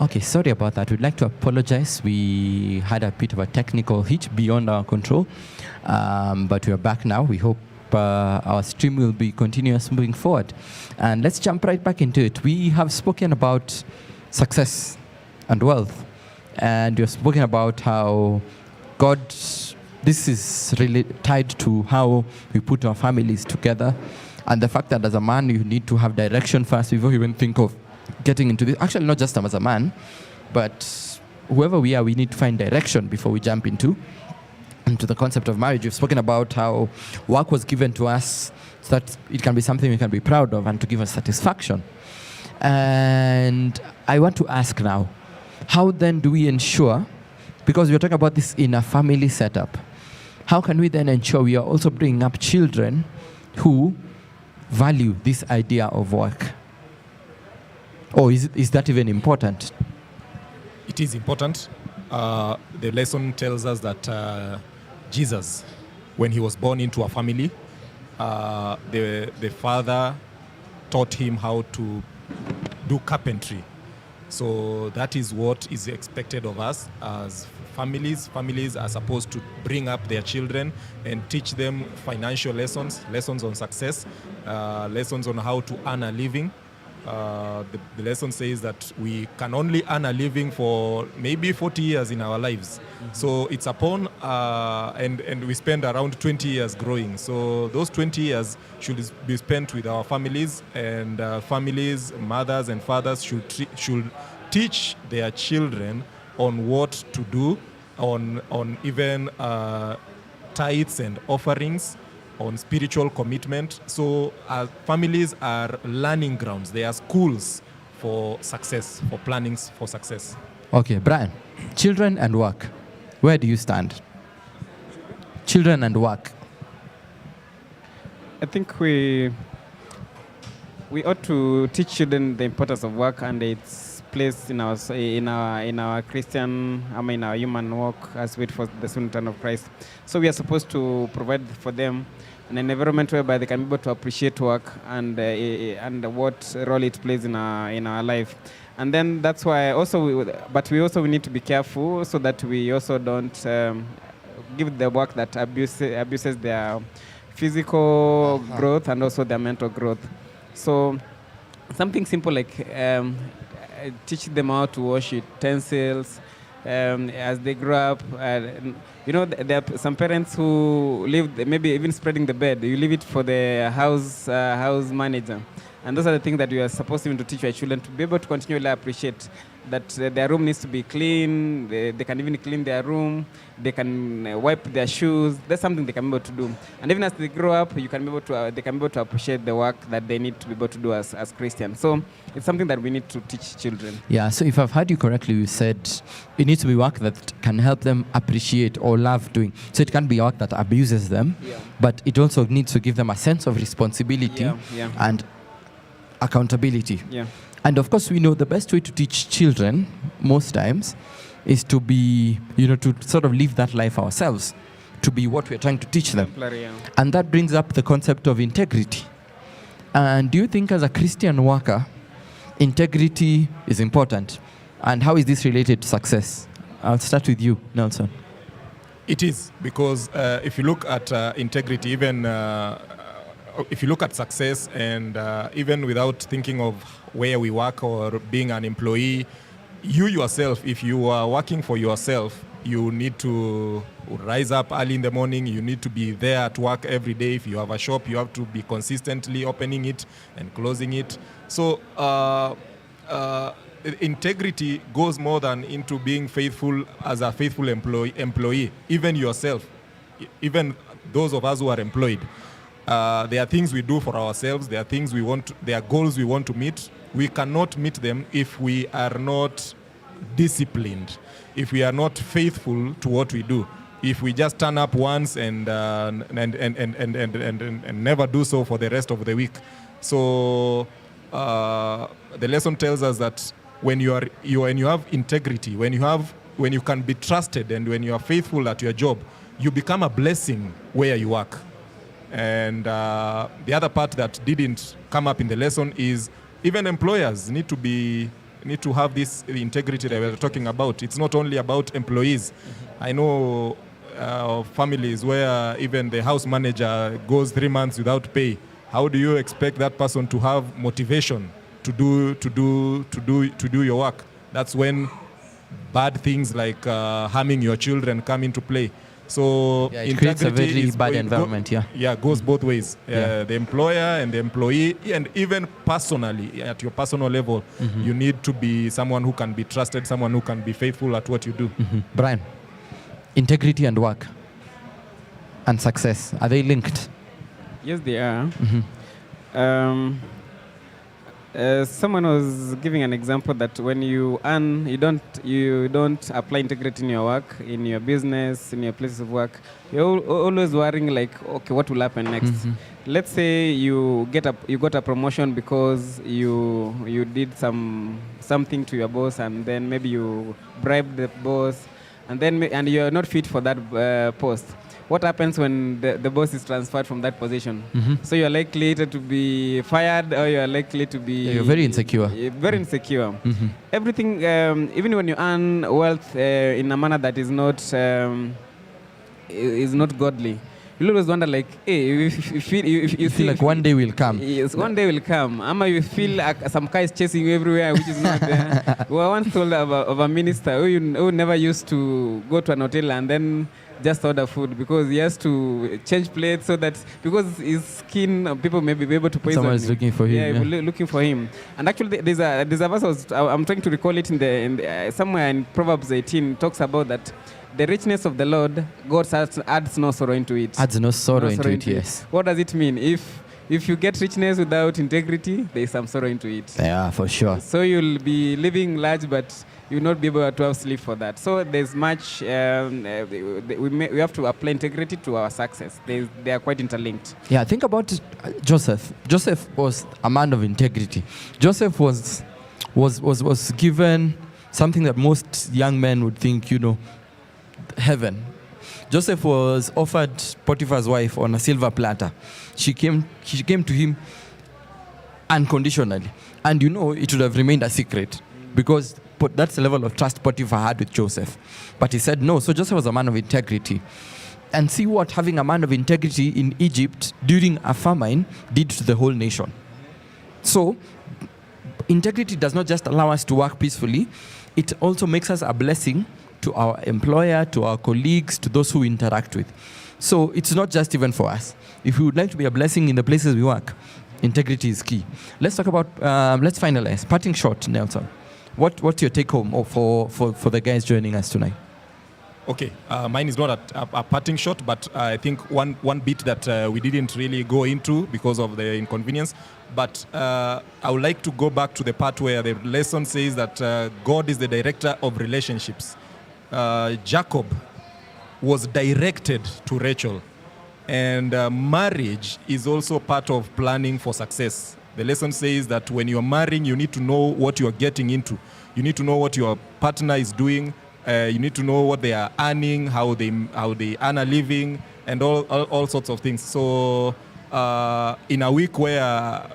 Okay, sorry about that. We'd like to apologize. We had a bit of a technical hitch beyond our control, but we are back now. We hope our stream will be continuous moving forward. And let's jump right back into it. We have spoken about success and wealth, and we've spoken about how God, this is really tied to how we put our families together, and the fact that as a man you need to have direction first before you even think of getting into this. Actually, not just as a man, but whoever we are, we need to find direction before we jump into the concept of marriage. We've spoken about how work was given to us so that it can be something we can be proud of and to give us satisfaction. And I want to ask now, how then do we ensure, because we're talking about this in a family setup, how can we then ensure we are also bringing up children who value this idea of work? Or is that even important? It is important. The lesson tells us that Jesus, when he was born into a family, the father taught him how to do carpentry. So that is what is expected of us as families. Families are supposed to bring up their children and teach them financial lessons on success, lessons on how to earn a living. The lesson says that we can only earn a living for maybe 40 years in our lives. Mm-hmm. So it's upon, and we spend around 20 years growing. So those 20 years should be spent with our families, and families, mothers and fathers should teach their children on what to do, on even tithes and offerings, on spiritual commitment. So families are learning grounds. They are schools for success, for plannings for success. Okay, Brian, children and work. Where do you stand? Children and work. I think we ought to teach children the importance of work and its place in our Christian, in our human walk as we wait for the soon return of Christ. So we are supposed to provide for them an environment whereby they can be able to appreciate work and what role it plays in our life. And then that's why we need to be careful so that we also don't give the work that abuses their physical growth and also their mental growth. So something simple like teach them how to wash utensils as they grow up. There are some parents who leave, maybe even spreading the bed. You leave it for the house manager. And those are the things that you are supposed to teach your children to be able to continually appreciate that their room needs to be clean. They can even clean their room. They can wipe their shoes. That's something they can be able to do. And even as they grow up, they can be able to appreciate the work that they need to be able to do as Christians. So it's something that we need to teach children. Yeah, so if I've heard you correctly, you said it needs to be work that can help them appreciate or love doing. So it can't be work that abuses them, but it also needs to give them a sense of responsibility and accountability. Yeah. And of course, we know the best way to teach children most times is to be, to sort of live that life ourselves, to be what we're trying to teach them. And that brings up the concept of integrity. And do you think as a Christian worker, integrity is important? And how is this related to success? I'll start with you, Nelson. It is, because if you look at integrity, even if you look at success, and even without thinking of where we work or being an employee, you yourself, if you are working for yourself, you need to rise up early in the morning. You need to be there at work every day. If you have a shop, you have to be consistently opening it and closing it. So integrity goes more than into being faithful as a faithful employee. Even yourself, even those of us who are employed, there are things we do for ourselves. There are goals we want to meet. We cannot meet them if we are not disciplined, if we are not faithful to what we do. If we just turn up once and never do so for the rest of the week. So the lesson tells us that when you have integrity, when you can be trusted, and when you are faithful at your job, you become a blessing where you work. And the other part that didn't come up in the lesson is even employers need to be need to have this integrity that we're talking about. It's not only about employees. I know families where even the house manager goes 3 months without pay. How do you expect that person to have motivation to do your work? That's when bad things like harming your children come into play. So it creates a very bad environment. Goes both ways. Yeah. The employer and the employee, and even personally, at your personal level, you need to be someone who can be trusted, someone who can be faithful at what you do. Brian, integrity and work and success, are they linked? Yes, they are. Someone was giving an example that when you earn, you don't apply integrity in your work, in your business, in your place of work. You're always worrying like, okay, what will happen next? Let's say you got a promotion because you did something to your boss, and then maybe you bribed the boss, and you're not fit for that post. What happens when the boss is transferred from that position? So you're likely to be fired, or you're likely to be... You're very insecure. Very insecure. Everything, even when you earn wealth in a manner that is not godly, you always wonder like, hey, you feel like one day will come. Yes, one day will come. You feel like some guy is chasing you everywhere, which is not there. We were once told of a minister who never used to go to an hotel and then just order food because he has to change plates so that because his skin, people may be able to poison Someone is him. looking for him. Yeah, looking for him. And actually, there's a verse I'm trying to recall it in the somewhere in Proverbs 18 talks about that. The richness of the Lord, God adds no sorrow into it. Adds no sorrow into it, yes. What does it mean? If you get richness without integrity, there is some sorrow into it. Yeah, for sure. So you'll be living large, but you'll not be able to have sleep for that. So there's much, we have to apply integrity to our success. They are quite interlinked. Yeah, think about Joseph. Joseph was a man of integrity. Joseph was given something that most young men would think, heaven. Joseph was offered Potiphar's wife on a silver platter. She came to him unconditionally. And it would have remained a secret because that's the level of trust Potiphar had with Joseph. But he said no. So Joseph was a man of integrity. And see what having a man of integrity in Egypt during a famine did to the whole nation. So integrity does not just allow us to work peacefully, it also makes us a blessing to our employer, to our colleagues, to those who we interact with. So it's not just even for us. If we would like to be a blessing in the places we work, integrity is key. Let's talk about, let's finalize. Parting shot, Nelson. What's your take home for the guys joining us tonight? Okay, mine is not a parting shot, but I think one bit that we didn't really go into because of the inconvenience. But I would like to go back to the part where the lesson says that God is the director of relationships. Jacob was directed to Rachel, and marriage is also part of planning for success. The lesson says that when you're marrying, you need to know what you're getting into. You need to know what your partner is doing. You need to know what they are earning, how they earn a living, and all sorts of things. So in a week where